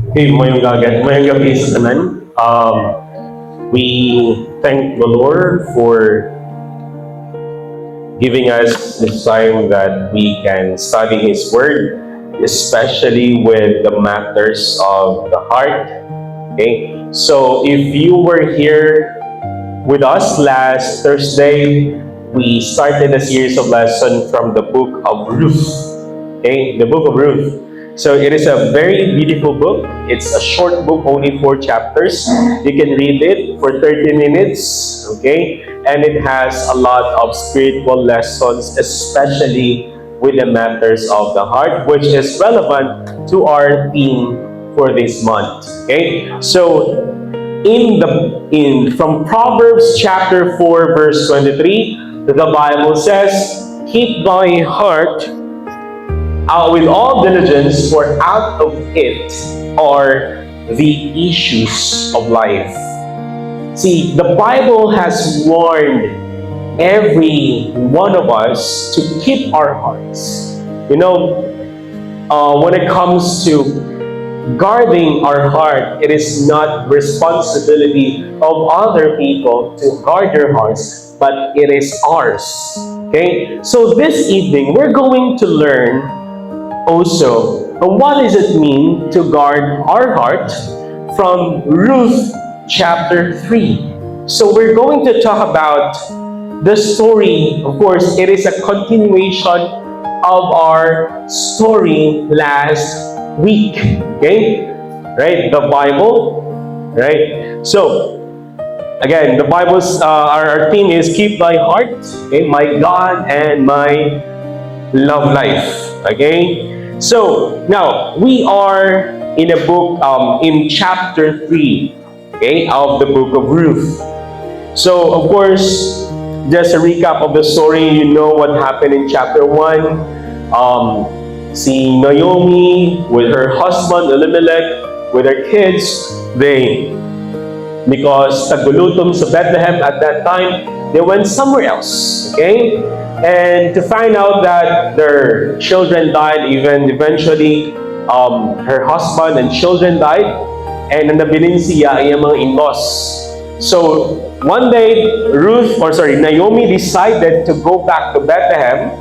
Hey, mayong gabi sa tanan. We thank the Lord for giving us this time that we can study His Word, especially with the matters of the heart. Okay, so if you were here with us last Thursday, we started a series of lessons from the book of Ruth. Okay, the book of Ruth. So it is a very beautiful book. It's a short book, only 4 chapters. You can read it for 30 minutes. Okay, and it has a lot of spiritual lessons, especially with the matters of the heart, which is relevant to our theme for this month. Okay, so in from Proverbs chapter 4 verse 23, the Bible says, "Keep thy heart with all diligence, for out of it are the issues of life." See, the Bible has warned every one of us to keep our hearts. When it comes to guarding our heart, it is not responsibility of other people to guard your hearts, but it is ours. Okay? So this evening, we're going to learn also what does it mean to guard our heart from Ruth chapter 3. So we're going to talk about the story. Of course, it is a continuation of our story last week. Okay? Right? The Bible. Right? So, again, the Bible's, our theme is keep thy heart, okay, my God and my love life. Okay? So, now, we are in a book, in chapter 3, okay, of the book of Ruth. So, of course, just a recap of the story, you know what happened in chapter 1. Si Naomi with her husband Elimelech, with her kids, because tagulutom sa Bethlehem at that time, they went somewhere else. Okay? And to find out that their children died, even eventually, her husband and children died, and nabilin siya ay mga in-laws. So, one day, Naomi decided to go back to Bethlehem,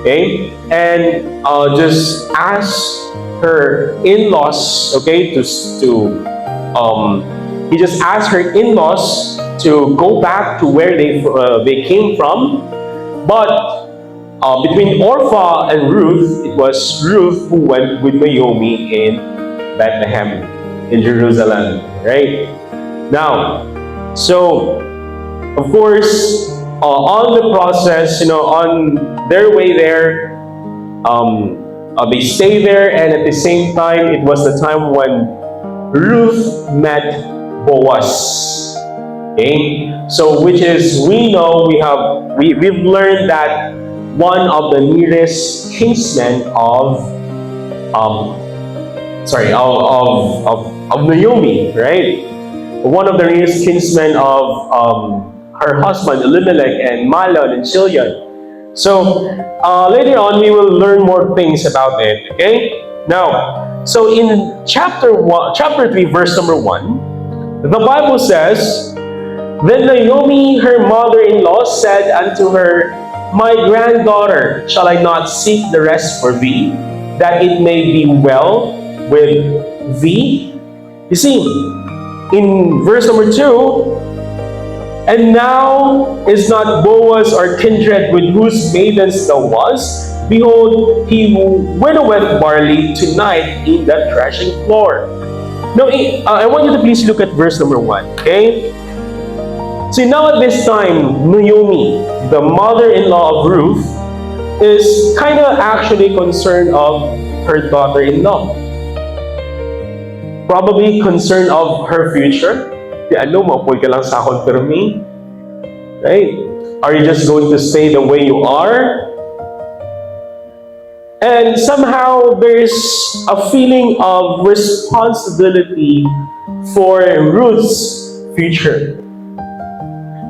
okay, and just ask her in-laws, okay, he just asked her in-laws to go back to where they came from. But between Orpha and Ruth, it was Ruth who went with Naomi in Bethlehem, in Jerusalem, right? Now, so of course, on the process, on their way there, they stay there, and at the same time, it was the time when Ruth met Boaz. Okay, so which is we've learned that one of the nearest kinsmen of Naomi, right? One of the nearest kinsmen of her husband Elimelech and Mahlon and Chilion. So later on, we will learn more things about it. Okay. Now, so in chapter 3, verse number 1, the Bible says, "Then Naomi, her mother-in-law, said unto her, My granddaughter, shall I not seek the rest for thee, that it may be well with thee?" You see, in verse number 2, "And now is not Boaz our kindred, with whose maidens thou wast? Behold, he winnoweth barley tonight in the threshing floor." Now, I want you to please look at verse number 1, okay? So now at this time, Naomi, the mother-in-law of Ruth, is kind of actually concerned of her daughter-in-law. Probably concerned of her future. Maupoy ka lang sa akong permi. Right? Are you just going to stay the way you are? And somehow there's a feeling of responsibility for Ruth's future.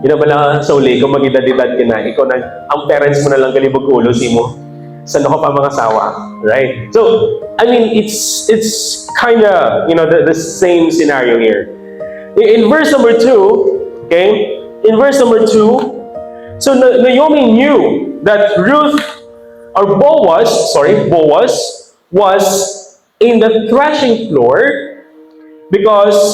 Bala sa uli, kung mag-edad-edad ka na, ikaw na, ang parents mo na lang galibog ulo si mo. sa nako pa mga sawa, right? So, I mean, it's kind of, the same scenario here. In verse number 2, okay, in verse number 2, so Naomi knew that Boaz was in the threshing floor because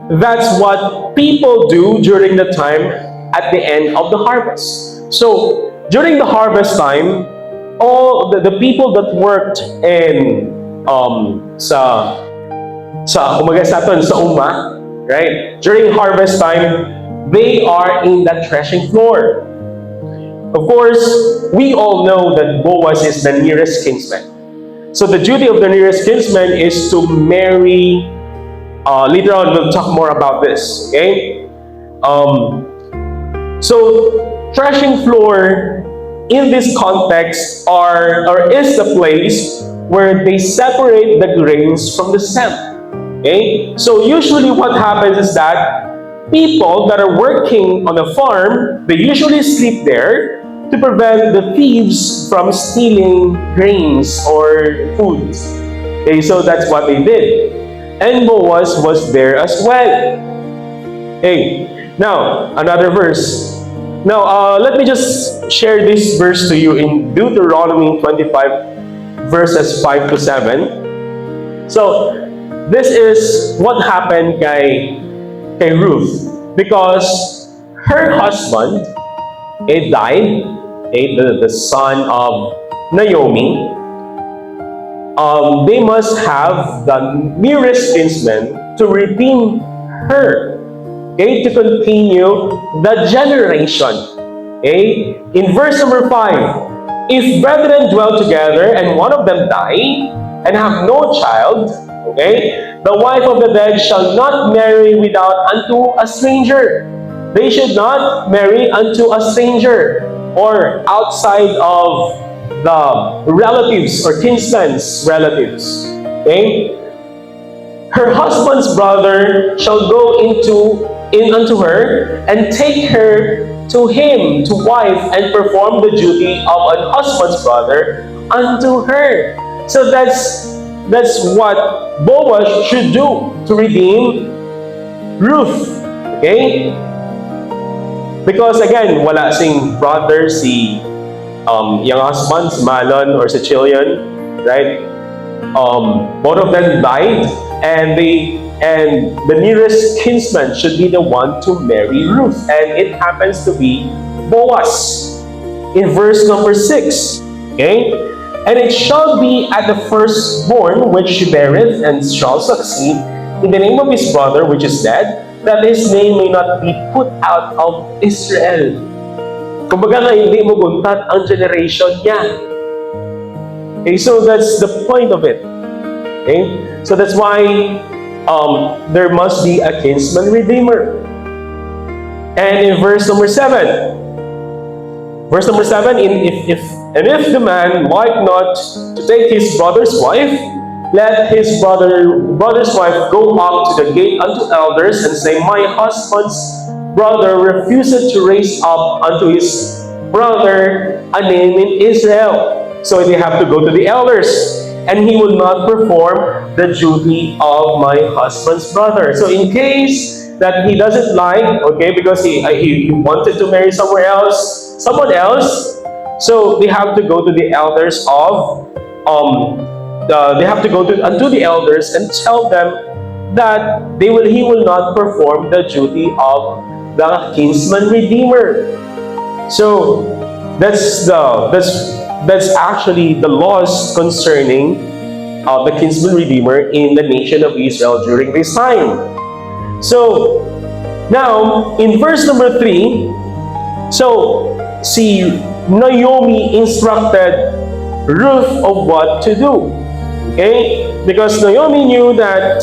that's what people do during the time at the end of the harvest. So during the harvest time, all the people that worked in kumaga sa aton sa right? During harvest time, they are in the threshing floor. Of course, we all know that Boaz is the nearest kinsman. So the duty of the nearest kinsman is to marry. Later on, we'll talk more about this. Okay. So threshing floor in this context is the place where they separate the grains from the stem. Okay. So usually, what happens is that people that are working on a farm, they usually sleep there to prevent the thieves from stealing grains or foods. Okay, so that's what they did. And Boaz was there as well. Okay, now, another verse. Now, let me just share this verse to you in Deuteronomy 25, verses 5 to 7. So, this is what happened kay Ruth, because her husband died, the son of Naomi. They must have the nearest kinsman to redeem her, okay, to continue the generation. Okay, in verse number 5, if brethren dwell together and one of them die and have no child, okay, the wife of the dead shall not marry without unto a stranger. They should not marry unto a stranger or outside of the relatives or kinsman's relatives. Okay? Her husband's brother shall go in unto her and take her to him to wife and perform the duty of an husband's brother unto her. So that's what Boaz should do to redeem Ruth. Okay? Because again, wala sing brother si young husband, si Malon or si Chilian, right? Both of them died, and the nearest kinsman should be the one to marry Ruth, and it happens to be Boaz. In verse number 6, okay? And it shall be at the firstborn which she beareth and shall succeed in the name of his brother which is dead, that his name may not be put out of Israel. Kumbaga nga, hindi mo guntat ang generation niya. Okay, so that's the point of it. Okay, so that's why there must be a kinsman redeemer. And in verse number 7, if the man like not to take his brother's wife, let his brother's wife go up to the gate unto elders and say, my husband's brother refused to raise up unto his brother a name in Israel. So they have to go to the elders, and he will not perform the duty of my husband's brother. So in case that he doesn't like, okay, because he wanted to marry someone else, so they have to go to the elders of they have to go unto the elders and tell them that he will not perform the duty of the kinsman redeemer. So that's actually the laws concerning the kinsman redeemer in the nation of Israel during this time. So now in verse number 3, so see, Naomi instructed Ruth of what to do. Okay? Because Naomi knew that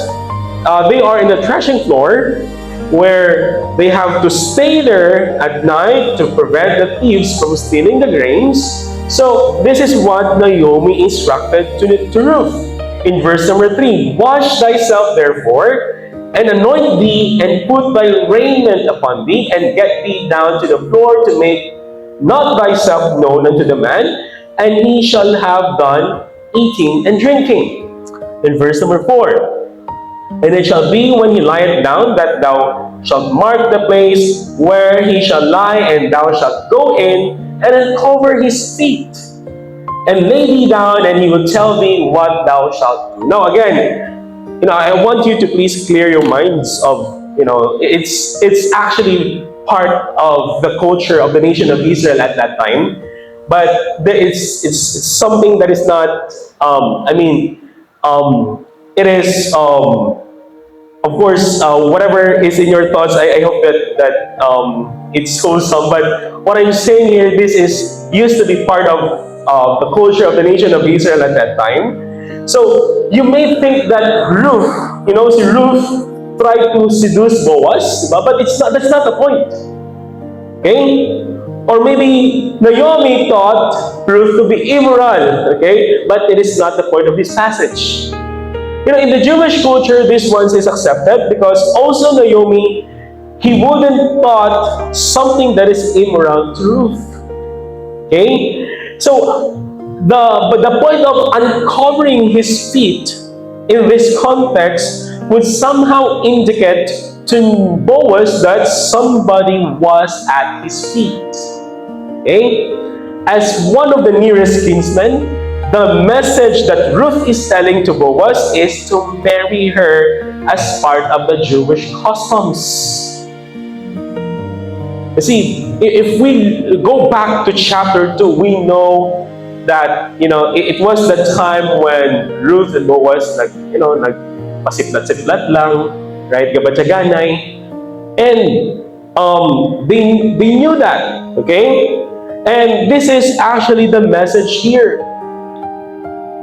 they are in the threshing floor where they have to stay there at night to prevent the thieves from stealing the grains. So this is what Naomi instructed to Ruth. In verse number 3, wash thyself therefore, and anoint thee, and put thy raiment upon thee, and get thee down to the floor to make not thyself known unto the man, and he shall have done eating and drinking. In verse number 4, and it shall be when he lieth down that thou shalt mark the place where he shall lie, and thou shalt go in and uncover his feet, and lay thee down, and he will tell thee what thou shalt do. Now again, I want you to please clear your minds of, it's actually part of the culture of the nation of Israel at that time, but it's something that is not. It is. Of course, whatever is in your thoughts, I hope that it's wholesome. But what I'm saying here, this is used to be part of the culture of the nation of Israel at that time. So you may think that Ruth, si Ruth tried to seduce Boaz, but it's not. That's not the point. Okay? Or maybe Naomi thought Ruth to be immoral. Okay? But it is not the point of this passage. In the Jewish culture, this one is accepted because also Naomi, he wouldn't thought something that is immoral to Ruth. Okay? So, the point of uncovering his feet in this context would somehow indicate to Boaz that somebody was at his feet. Okay? As one of the nearest kinsmen, the message that Ruth is telling to Boaz is to marry her as part of the Jewish customs. You see, if we go back to chapter 2, we know that, it was the time when Ruth and Boaz, nagpasiplat-siplat lang, right? Gabatsaganay. And they knew that, okay? And this is actually the message here.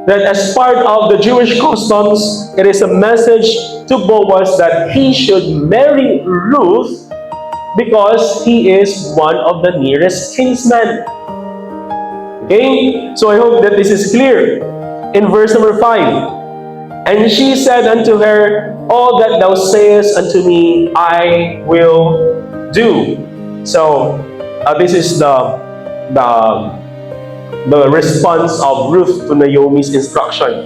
That as part of the Jewish customs, it is a message to Boaz that he should marry Ruth because he is one of the nearest kinsmen. Okay? So I hope that this is clear. In verse number 5, and she said unto her, all that thou sayest unto me, I will do. So this is the response of Ruth to Naomi's instruction.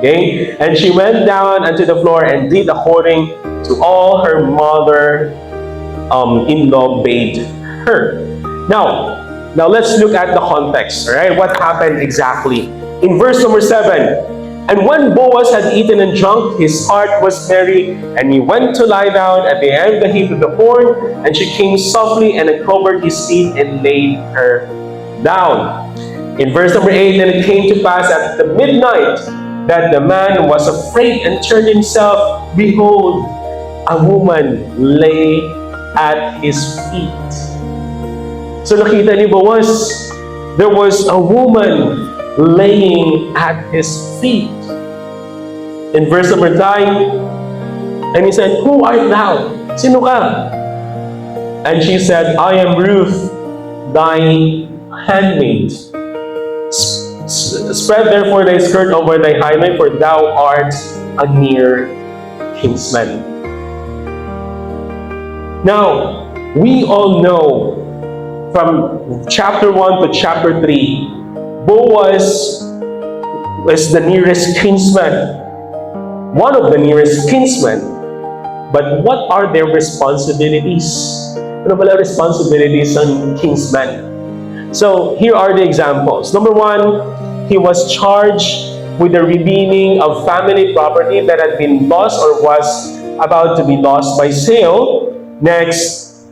Okay? And she went down unto the floor and did according to all her mother-in-law bade her. Now let's look at the context. Alright? What happened exactly? In verse number 7, and when Boaz had eaten and drunk, his heart was merry, and he went to lie down at the end of the heap of the corn, and she came softly and uncovered his feet and laid her down. In verse number 8, and it came to pass at the midnight that the man was afraid and turned himself. Behold, a woman lay at his feet. So nakita ni Boaz, there was a woman laying at his feet. In verse number 9, and he said, who art thou? Sino ka? And she said, I am Ruth, thy handmaid. Spread therefore thy skirt over thy highway, for thou art a near kinsman. Now, we all know from chapter 1 to chapter 3, Boaz was the nearest kinsman, one of the nearest kinsmen. But what are their responsibilities? Ano pala responsibilities ng kinsman? So, here are the examples. Number 1, he was charged with the redeeming of family property that had been lost or was about to be lost by sale. Next,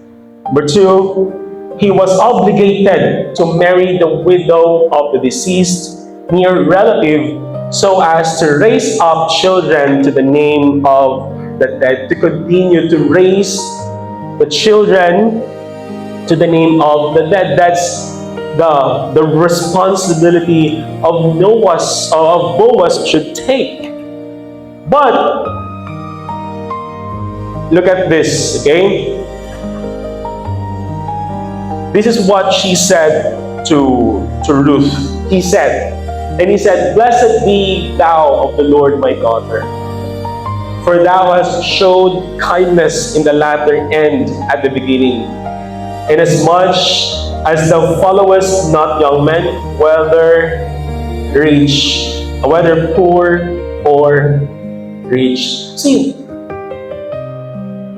number 2, he was obligated to marry the widow of the deceased near relative so as to raise up children to the name of the dead, to continue to raise the children to the name of the dead. That's the responsibility of Boaz should take. But look at this, okay? This is what she said to Ruth. He said, blessed be thou of the Lord, my daughter, for thou hast showed kindness in the latter end at the beginning, inasmuch As thou followest not young men, whether poor or rich. See,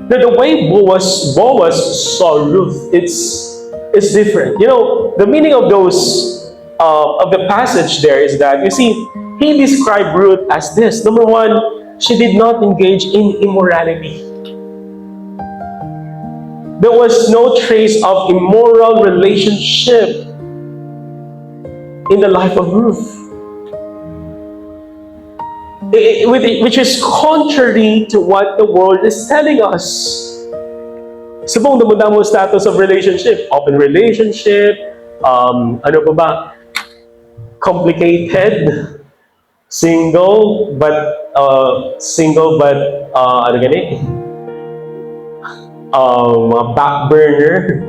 the way Boaz saw Ruth, it's different. The meaning of those of the passage there is that, you see, he described Ruth as this. Number one, she did not engage in immorality. There was no trace of immoral relationship in the life of Ruth, which is contrary to what the world is telling us. Subong mo status of relationship, open relationship, ano pa ba, complicated, single but ano gani, back burner.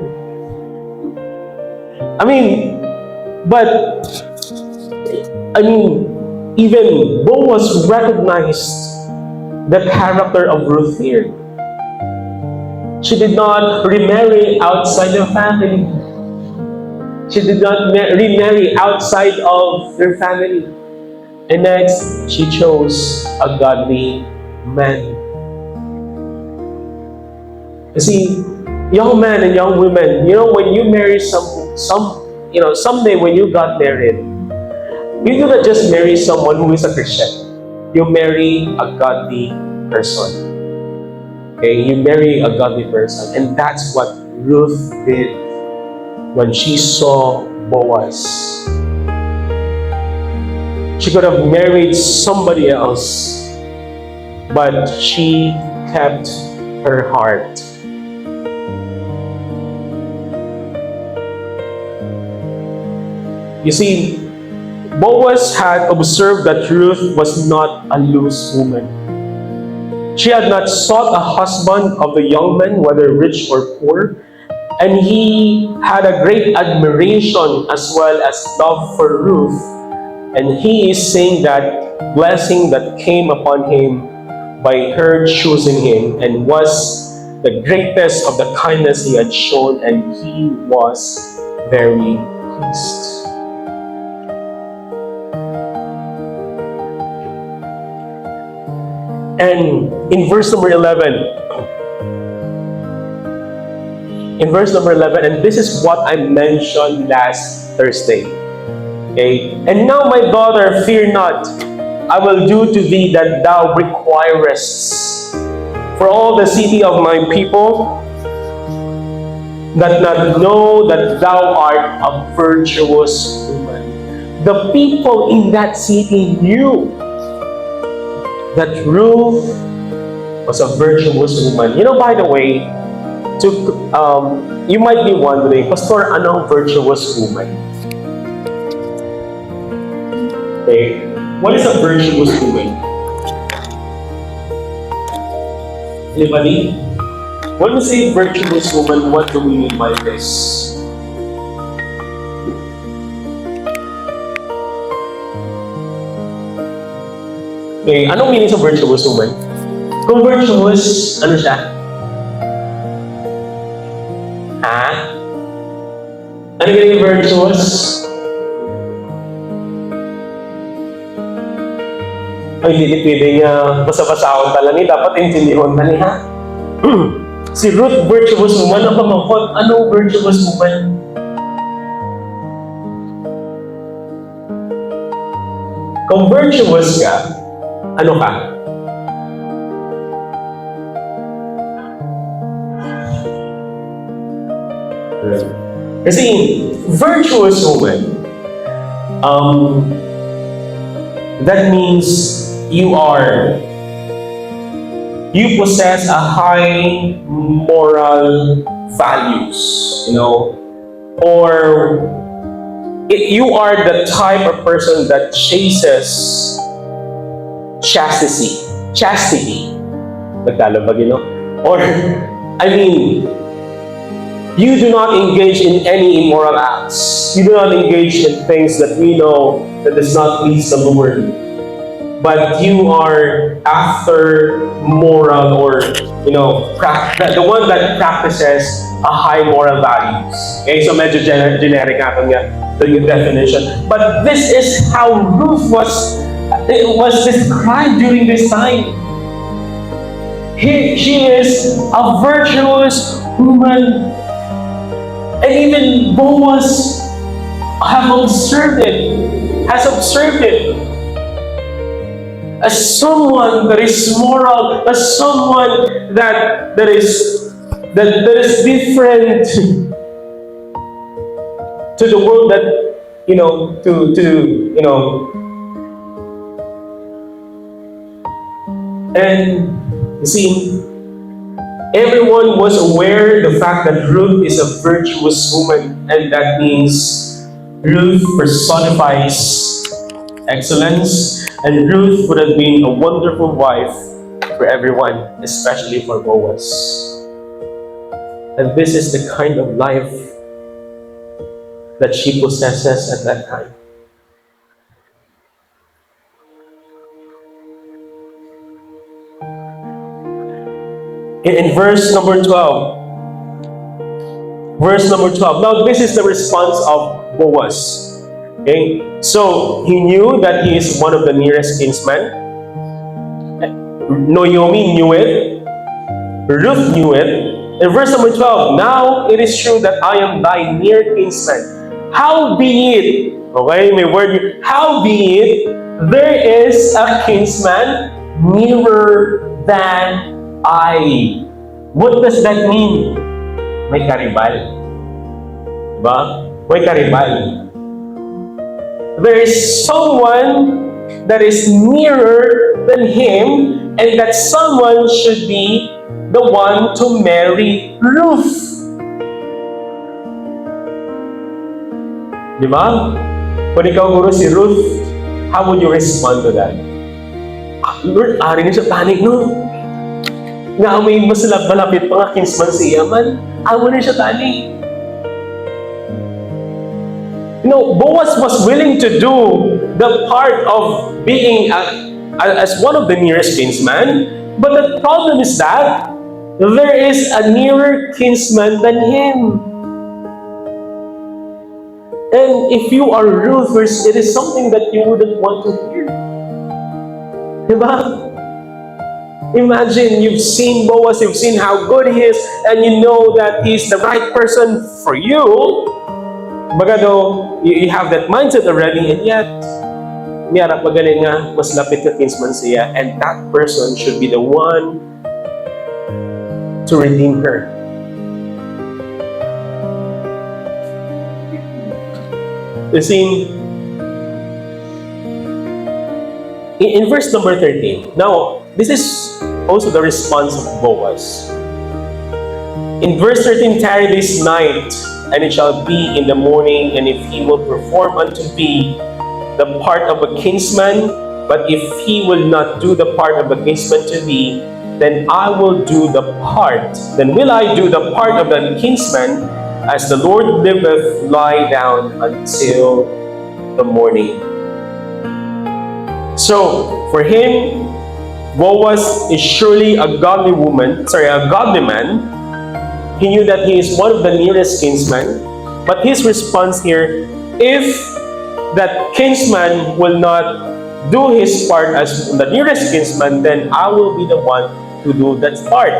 Even Boaz recognized the character of Ruth here. She did not remarry outside the family. She did not remarry outside of her family. And next, she chose a godly man. You see, young men and young women, when you marry someday when you got married, you do not just marry someone who is a Christian. You marry a godly person. Okay, you marry a godly person. And that's what Ruth did when she saw Boaz. She could have married somebody else, but she kept her heart. You see, Boaz had observed that Ruth was not a loose woman. She had not sought a husband of the young men, whether rich or poor, and he had a great admiration as well as love for Ruth. And he is saying that blessing that came upon him by her choosing him, and was the greatest of the kindness he had shown, and he was very pleased. And in verse number 11, and this is what I mentioned last Thursday. Okay? And now, my daughter, fear not. I will do to thee that thou requirest. For all the city of my people that not know that thou art a virtuous woman. The people in that city knew that Ruth was a virtuous woman. By the way, you might be wondering, Pastor, anong virtuous woman? Okay, what is a virtuous woman? Anybody? When we say virtuous woman, what do we mean by this? Okay, anong meaning sa virtuous woman? Kung virtuous, ano siya? Ha? Ano ganyan virtuous? Ay, hindi pwede niya basa-basahon pala ni. Dapat intindihon na niya. Si Ruth, virtuous woman. Ang pamangkot, anong virtuous woman? Kung virtuous ka, ano ka? Kasi virtuous woman, that means you possess a high moral values, or you are the type of person that chases chastity, or you do not engage in any immoral acts. You do not engage in things that we know that does not please the Lord, but you are after moral or the one that practices a high moral values. Okay, so medyo generic nga the definition. But this is how Ruth was described during this time. She is a virtuous woman. And even Boaz has observed it as someone that is moral, as someone that is different to the world that and you see, everyone was aware the fact that Ruth is a virtuous woman, and that means Ruth personifies excellence, and Ruth would have been a wonderful wife for everyone, especially for Boaz. And this is the kind of life that she possesses at that time. In verse number 12. Now, this is the response of Boaz. Okay? So, he knew that he is one of the nearest kinsmen. Naomi knew it. Ruth knew it. In verse number 12, now it is true that I am thy near kinsman. Howbeit, okay, may word, howbeit, there is a kinsman nearer than I. What does that mean? May karibal. Diba? May karibal. There is someone that is nearer than him, and that someone should be the one to marry Ruth. Diba? Kung ikaw guro si Ruth, how would you respond to that? Lord, ari niya sa tanig, no? Nga may mas malapit pa nga kinsman siya man, amo na siya tali. Boaz was willing to do the part of being as one of the nearest kinsman, but the problem is that there is a nearer kinsman than him. And if you are Ruth, it is something that you wouldn't want to hear. Diba? Imagine, you've seen Boaz, you've seen how good he is, and you know that he's the right person for you. Baga daw, you have that mindset already, and yet, miyara pagaling nga, mas lapit na kinsman siya, and that person should be the one to redeem her. You see, in verse number 13, now, this is also the response of Boaz. In verse 13, tarry this night, and it shall be in the morning, and if he will perform unto thee the part of a kinsman, but if he will not do the part of a kinsman to thee, then I will do the part, then will I do the part of the kinsman, as the Lord liveth, lie down until the morning. So, for him, Boaz is surely a godly man. He knew that he is one of the nearest kinsmen. But his response here, if that kinsman will not do his part as the nearest kinsman, then I will be the one to do that part.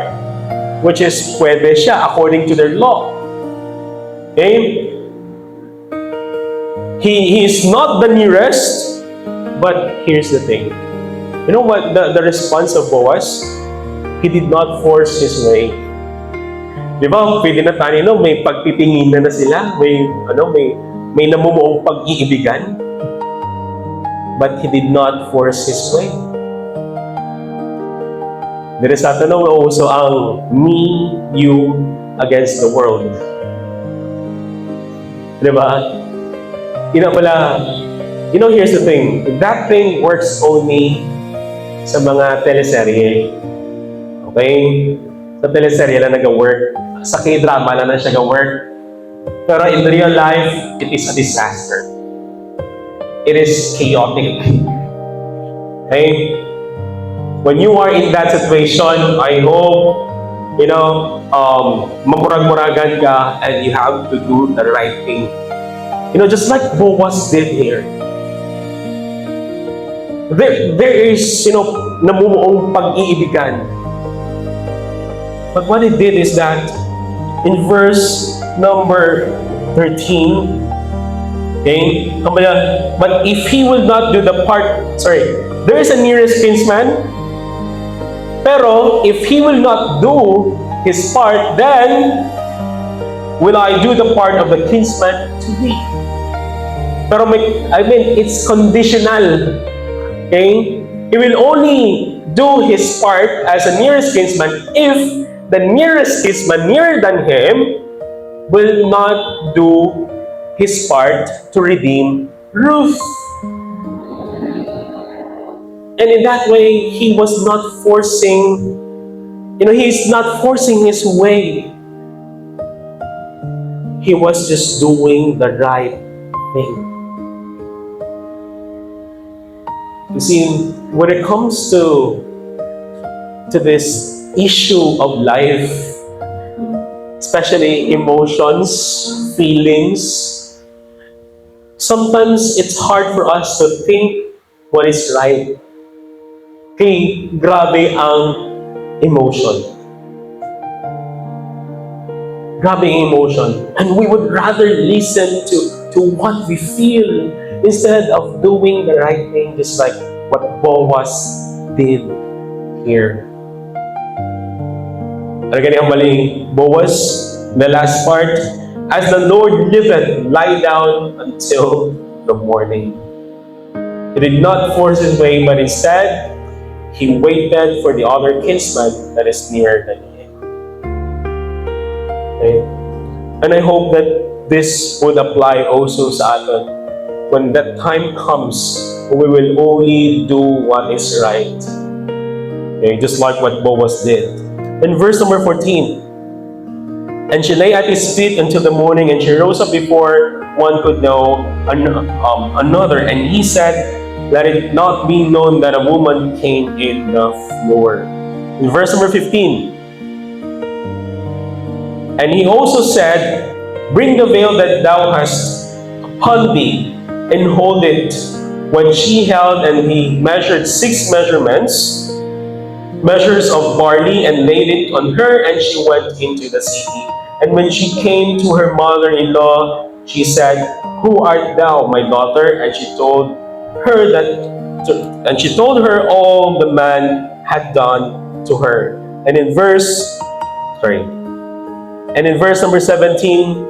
Which is pwede siya according to their law. Okay? He is not the nearest, but here's the thing. You know what the response of Boaz? He did not force his way. Di ba? Pwede na tayo, may pagtitinginan na sila, may namumuong pag-iibigan. But he did not force his way. There is also ang me, you, against the world. Di ba? Here's the thing. That thing works only sa mga teleserye. Okay? Sa teleserye lang nag-work. Sa K-drama lang na siya nag-work. Pero in real life, it is a disaster. It is chaotic. Okay? When you are in that situation, I hope mamurag-muragan ka and you have to do the right thing. Just like Boaz did here. There is, namumuong pag-iibigan. But what he did is that in verse number 13, okay, but if he will not do the part, there is a nearest kinsman, pero if he will not do his part, then will I do the part of the kinsman to thee. Pero it's conditional. Okay? He will only do his part as a nearest kinsman if the nearest kinsman nearer than him will not do his part to redeem Ruth. And in that way, he was not forcing, he's not forcing his way. He was just doing the right thing. You see, when it comes to this issue of life, especially emotions, feelings, sometimes it's hard for us to think what is right. Okay, grabe ang emotion. Grabe ang emotion. And we would rather listen to what we feel instead of doing the right thing, just like what Boaz did here. Ano ganyan ang maling Boaz? The last part, as the Lord liveth, lie down until the morning. He did not force his way, but instead, he waited for the other kinsman that is nearer than him. Okay? And I hope that this would apply also sa atin. When that time comes, we will only do what is right. Okay? Just like what Boaz did. In verse number 14, and she lay at his feet until the morning, and she rose up before one could know another. And he said, let it not be known that a woman came in the floor. In verse number 15, and he also said, bring the veil that thou hast upon thee, and hold it. When she held, and he measured 6 measures of barley, and laid it on her, and she went into the city. And when she came to her mother-in-law, she said, who art thou, my daughter? And she told her all the man had done to her. And in verse number 17,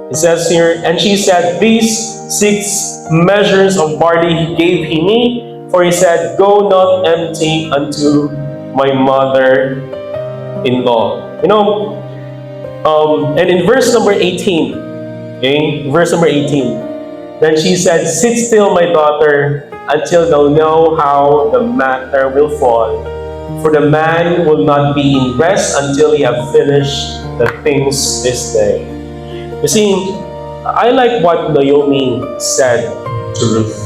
it says here, and she said, these 6 measures of barley he gave me, for he said, go not empty unto my mother-in-law. And in verse number 18, then she said, sit still, my daughter, until thou know how the matter will fall. For the man will not be in rest until he have finished the things this day. You see, I like what Naomi said to Ruth.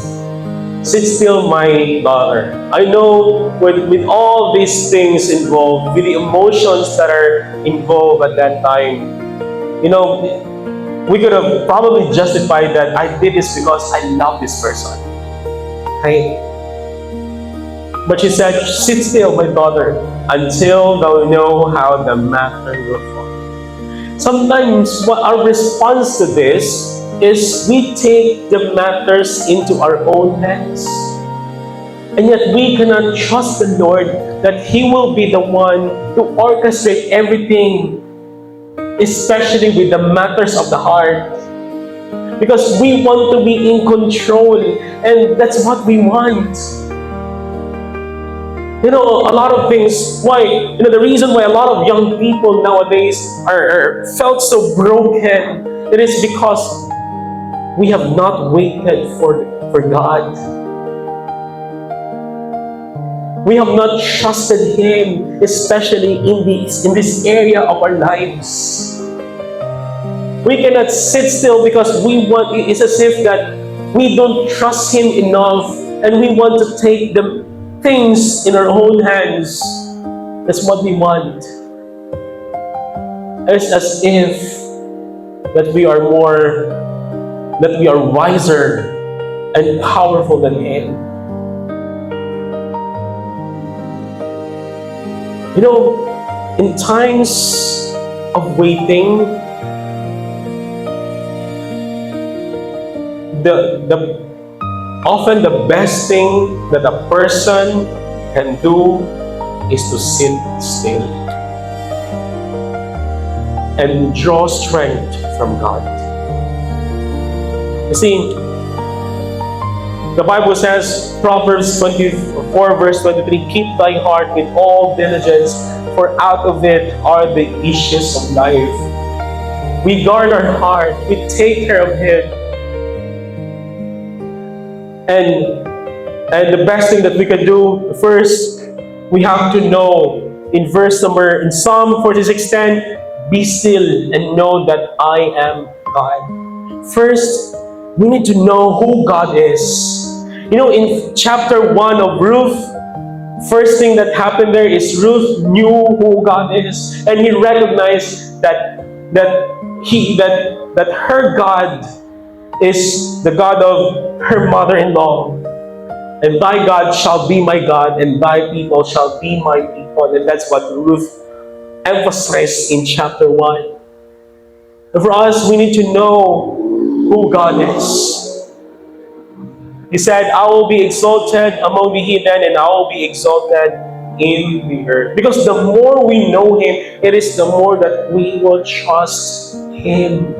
Sit still, my daughter. I know with all these things involved, with the emotions that are involved at that time, we could have probably justified that I did this because I love this person. Right? But she said, sit still, my daughter, until thou know how the matter will fall. Sometimes what our response to this is we take the matters into our own hands. And yet we cannot trust the Lord that He will be the one to orchestrate everything, especially with the matters of the heart. Because we want to be in control, and that's what we want. A lot of things, the reason why a lot of young people nowadays are felt so broken, it is because we have not waited for God. We have not trusted Him, especially in this area of our lives. We cannot sit still because it's as if that we don't trust Him enough, and we want to take things in our own hands. That's what we want. It's as if that we are wiser and powerful than Him. You know, in times of waiting, often the best thing that a person can do is to sit still and draw strength from God. You see, the Bible says, Proverbs 24 verse 23, keep thy heart with all diligence, for out of it are the issues of life. We guard our heart, we take care of it. And the best thing that we can do, first, we have to know in Psalm 46:10, be still and know that I am God. First, we need to know who God is. You know, in chapter 1 of Ruth, first thing that happened there is Ruth knew who God is, and he recognized that her God is the God of her mother-in-law. And thy God shall be my God, and thy people shall be my people. And that's what Ruth emphasized in chapter 1. And for us, we need to know who God is. He said, I will be exalted among the heathen, and I will be exalted in the earth. Because the more we know Him, it is the more that we will trust Him.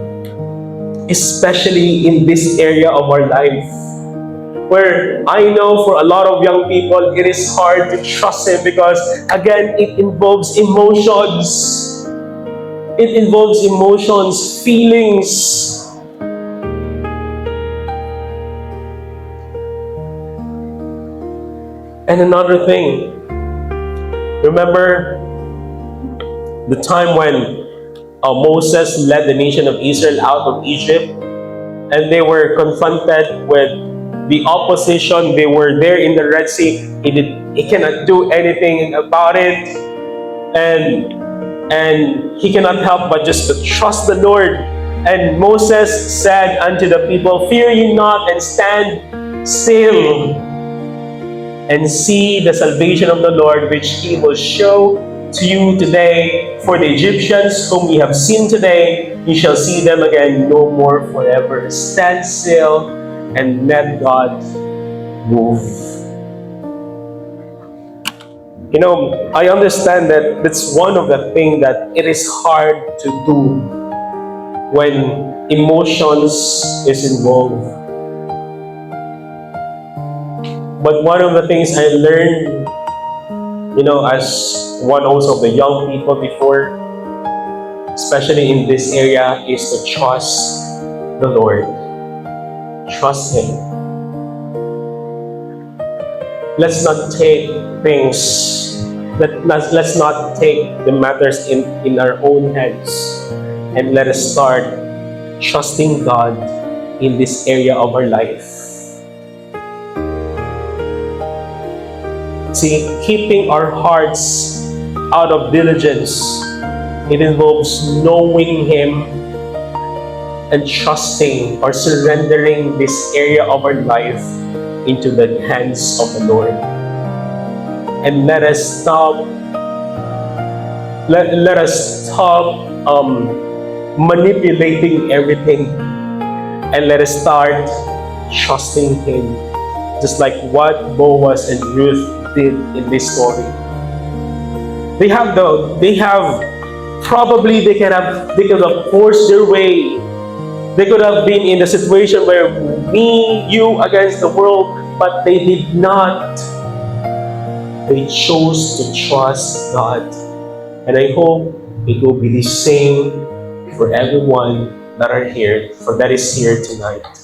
Especially in this area of our life, where I know for a lot of young people, it is hard to trust Him because, again, it involves emotions. It involves emotions, feelings. And another thing, remember the time when Moses led the nation of Israel out of Egypt, and they were confronted with the opposition. They were there in the Red Sea. He cannot do anything about it, and he cannot help but just to trust the Lord. And Moses said unto the people, fear ye not, and stand still and see the salvation of the Lord, which He will show to you today. For the Egyptians whom ye have seen today, ye shall see them again no more forever. Stand still and let God move. You know, I understand that that's one of the things that it is hard to do when emotions is involved. But one of the things I learned, you know, as one also of the young people before, especially in this area, is to trust the Lord. Trust Him. Let's not take things, let's not take the matters in our own hands, and let us start trusting God in this area of our life. See, keeping our hearts out of diligence, it involves knowing Him and trusting or surrendering this area of our life into the hands of the Lord. And let us stop manipulating everything, and let us start trusting Him, just like what Boaz and Ruth did in this story. They could have forced their way. They could have been in a situation where me, you against the world, but they did not. They chose to trust God. And I hope it will be the same for everyone that is here tonight.